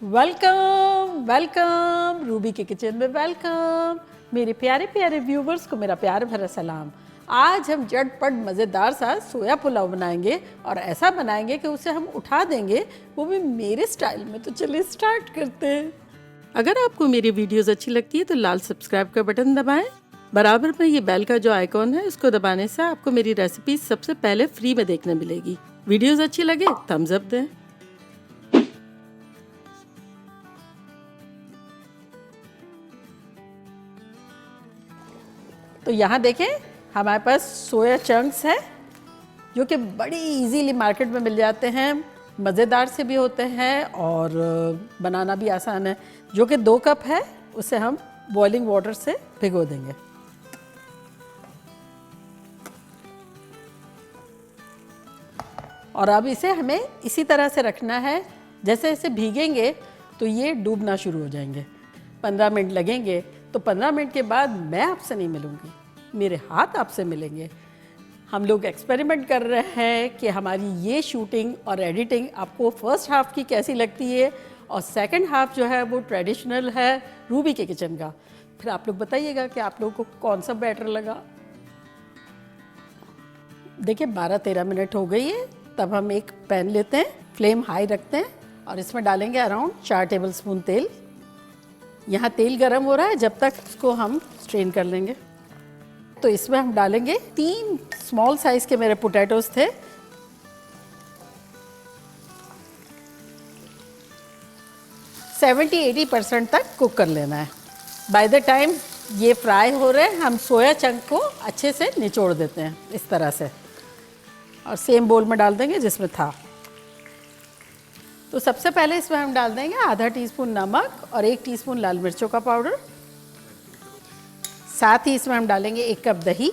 Welcome welcome Ruby के kitchen में welcome. मेरे प्यारे प्यारे व्यूवर्स को मेरा प्यार भरा सलाम। आज हम झटपट मज़ेदार सा सोया पुलाव बनाएंगे और ऐसा बनाएंगे कि उसे हम उठा देंगे, वो भी मेरे स्टाइल में। तो चलिए स्टार्ट करते हैं। अगर आपको मेरी वीडियोस अच्छी लगती है तो लाल सब्सक्राइब का बटन दबाएं। बराबर में ये बेल का जो आइकॉन है उसको दबाने से आपको मेरी रेसिपी सबसे पहले फ्री में देखने मिलेगी। वीडियोस अच्छी लगे थम्स अप दें। तो यहाँ देखें हमारे पास सोया चंक्स है जो कि बड़ी इजीली मार्केट में मिल जाते हैं, मज़ेदार से भी होते हैं और बनाना भी आसान है। जो कि 2 कप है उसे हम बॉइलिंग वाटर से भिगो देंगे। और अब इसे हमें इसी तरह से रखना है, जैसे जैसे भीगेंगे तो ये डूबना शुरू हो जाएंगे। 15 मिनट लगेंगे, तो 15 मिनट के बाद मैं आपसे नहीं मिलूँगी, मेरे हाथ आपसे मिलेंगे। हम लोग एक्सपेरिमेंट कर रहे हैं कि हमारी ये शूटिंग और एडिटिंग आपको फर्स्ट हाफ की कैसी लगती है और सेकंड हाफ जो है वो ट्रेडिशनल है रूबी के किचन का। फिर आप लोग बताइएगा कि आप लोगों को कौन सा बेटर लगा। देखिए 12-13 मिनट हो गई है। तब हम एक पैन लेते हैं, फ्लेम हाई रखते हैं और इसमें डालेंगे अराउंड 4 टेबलस्पून तेल। यहाँ तेल गरम हो रहा है, जब तक इसको हम स्ट्रेन कर लेंगे। तो इसमें हम डालेंगे 3 स्मॉल साइज के मेरे पोटैटोज थे। सेवेंटी 80% तक कुक कर लेना है। बाय द टाइम ये फ्राई हो रहे हैं, हम सोया चंक को अच्छे से निचोड़ देते हैं इस तरह से और सेम बोल में डाल देंगे जिसमें था। तो सबसे पहले इसमें हम डाल देंगे आधा टीस्पून नमक और 1 टीस्पून लाल मिर्चों का पाउडर। साथ ही इसमें हम डालेंगे 1 कप दही।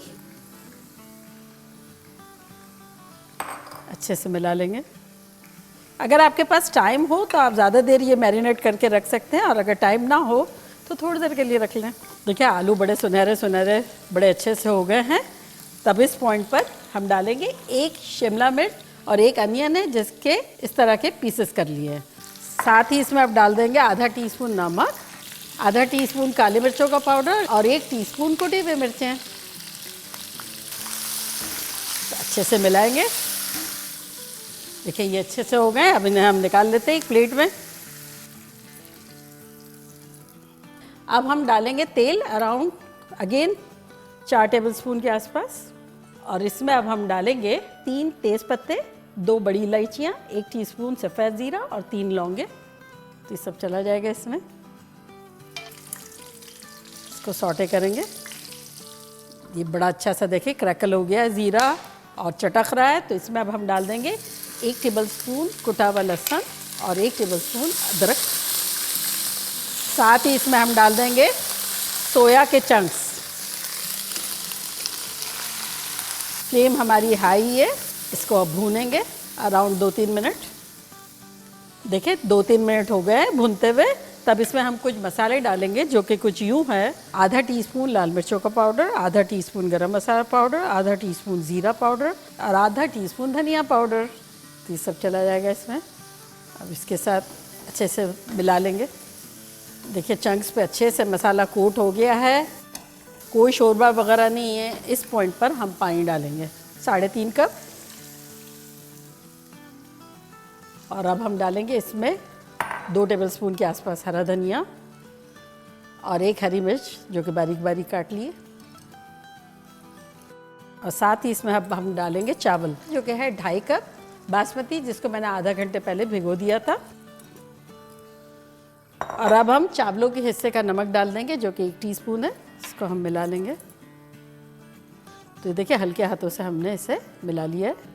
अच्छे से मिला लेंगे। अगर आपके पास टाइम हो तो आप ज़्यादा देर ये मैरिनेट करके रख सकते हैं और अगर टाइम ना हो तो थोड़ी देर के लिए रख लें। देखिए आलू बड़े सुनहरे सुनहरे बड़े अच्छे से हो गए हैं। तब इस पॉइंट पर हम डालेंगे 1 शिमला मिर्च और 1 अनियन है जिसके इस तरह के पीसेस कर लिए हैं। साथ ही इसमें अब डाल देंगे आधा टीस्पून नमक, आधा टीस्पून काली मिर्चों का पाउडर और 1 टीस्पून कुटी हुई मिर्चें। तो अच्छे से मिलाएंगे। देखिए ये अच्छे से हो गए। अब इन्हें हम निकाल लेते हैं एक प्लेट में। अब हम डालेंगे तेल अराउंड अगेन 4 टेबलस्पून के आसपास और इसमें अब हम डालेंगे 3 तेज पत्ते, 2 बड़ी इलायचियाँ, 1 टीस्पून सफ़ेद ज़ीरा और 3 लौंगे। तो ये सब चला जाएगा इसमें। इसको सौटे करेंगे। ये बड़ा अच्छा सा देखिए क्रैकल हो गया है, ज़ीरा और चटक रहा है। तो इसमें अब हम डाल देंगे 1 टेबलस्पून कुटा हुआ लहसुन और 1 टेबलस्पून अदरक। साथ ही इसमें हम डाल देंगे सोया के चंक्स। फ्लेम हमारी हाई है। इसको अब भूनेंगे अराउंड 2-3 मिनट। देखिए 2-3 मिनट हो गए भूनते हुए। तब इसमें हम कुछ मसाले डालेंगे जो कि कुछ यूँ है। आधा टीस्पून लाल मिर्चों का पाउडर, आधा टीस्पून गरम मसाला पाउडर, आधा टीस्पून ज़ीरा पाउडर और आधा टीस्पून धनिया पाउडर। तो ये सब चला जाएगा इसमें। अब इसके साथ अच्छे से मिला लेंगे। देखिए चंक्स पे अच्छे से मसाला कोट हो गया है, कोई शोरबा वगैरह नहीं है। इस पॉइंट पर हम पानी डालेंगे 3.5 कप। और अब हम डालेंगे इसमें 2 टेबलस्पून के आसपास हरा धनिया और 1 हरी मिर्च जो कि बारीक बारीक काट लिए। और साथ ही इसमें अब हम डालेंगे चावल जो कि है 2.5 कप बासमती, जिसको मैंने आधा घंटे पहले भिगो दिया था। और अब हम चावलों के हिस्से का नमक डाल देंगे जो कि 1 टीस्पून है। इसको हम मिला लेंगे। तो देखिए हल्के हाथों से हमने इसे मिला लिया है।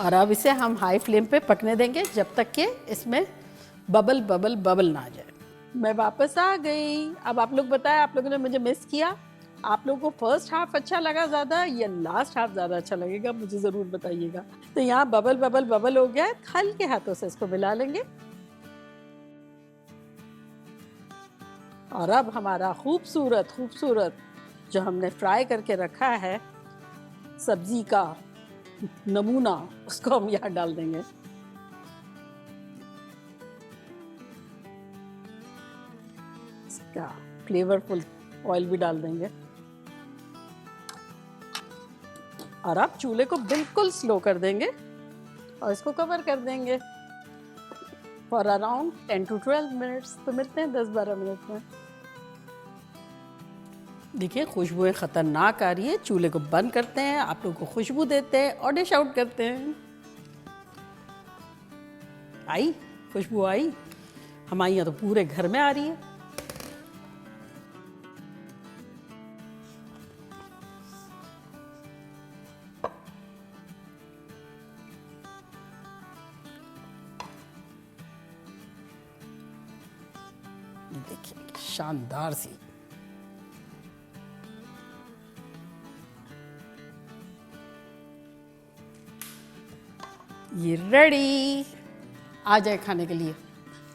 और अब इसे हम हाई फ्लेम पे पकने देंगे जब तक कि इसमें बबल बबल बबल ना आ जाए। मैं वापस आ गई। अब आप लोग बताएं, आप लोगों ने मुझे मिस किया। आप लोगों को फर्स्ट हाफ अच्छा लगा ज़्यादा या लास्ट हाफ ज़्यादा अच्छा लगेगा, मुझे ज़रूर बताइएगा। तो यहाँ बबल बबल बबल हो गया है। हल्के हाथों से इसको मिला लेंगे। और अब हमारा खूबसूरत खूबसूरत जो हमने फ्राई करके रखा है सब्जी का नमूना, उसको हम यहाँ डाल देंगे। फ्लेवरफुल ऑयल भी डाल देंगे। और अब चूल्हे को बिल्कुल स्लो कर देंगे और इसको कवर कर देंगे फॉर अराउंड 10 to 12 मिनट्स। तो मिलते हैं 10-12 मिनट में। देखिए खुशबुएं खतरनाक आ रही है। चूल्हे को बंद करते हैं, आप लोगों को खुशबू देते हैं और डिश आउट करते हैं। आई खुशबू आई, हमारे यहाँ तो पूरे घर में आ रही है। देखिए शानदार सी। ये रेडी, आ जाए खाने के लिए।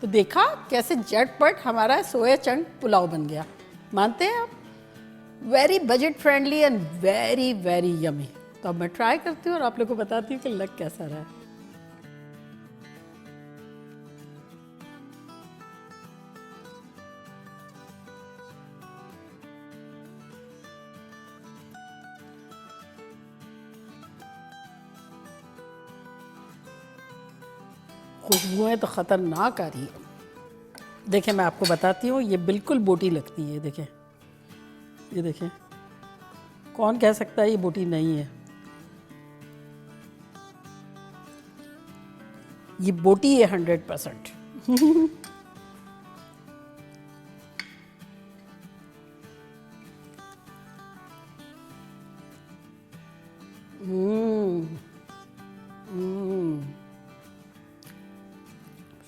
तो देखा कैसे झटपट हमारा सोया चंक पुलाव बन गया। मानते हैं आप? Very budget friendly and very very yummy. तो अब मैं ट्राई करती हूँ और आप लोग को बताती हूँ कि लग कैसा रहा है। खुशबुएं तो ख़तरनाक आ रही है। देखिए मैं आपको बताती हूँ, ये बिल्कुल बोटी लगती है। देखें, ये देखें, कौन कह सकता है ये बोटी नहीं है? ये बोटी है 100%।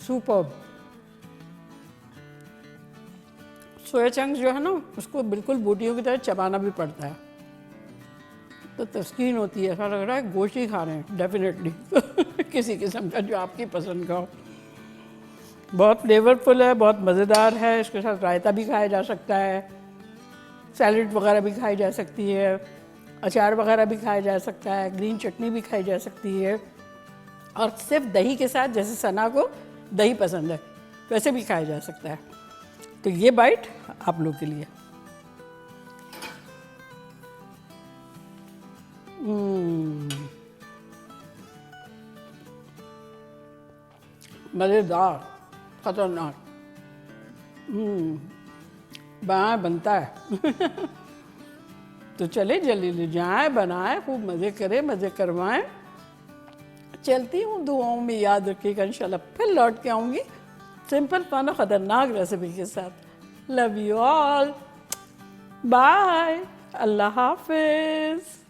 सुपर्ब। सोया चंक्स जो है ना, उसको बिल्कुल बोटियों की तरह चबाना भी पड़ता है, तो तस्कीन होती है, ऐसा लग रहा है गोश्त ही खा रहे हैं डेफिनेटली। किसी किस्म का जो आपकी पसंद का हो। बहुत फ्लेवरफुल है, बहुत मज़ेदार है। इसके साथ रायता भी खाया जा सकता है, सैलड वगैरह भी खाई जा सकती है, अचार वगैरह भी खाया जा सकता है, ग्रीन चटनी भी खाई जा सकती है, और सिर्फ दही के साथ, जैसे सना को दही पसंद है वैसे भी खाया जा सकता है। तो ये बाइट आप लोग के लिए। मज़ेदार, खतरनाक। बनाए बनता है। तो चले जल्दी ले जाएं, बनाएं, खूब मज़े करें, मज़े करवाएं। चलती हूँ, दुआओं में याद रखिएगा। इंशाल्लाह फिर लौट के आऊँगी सिंपल फन और ख़तरनाक रेसिपी के साथ। लव यू ऑल, बाय, अल्लाह हाफिज़।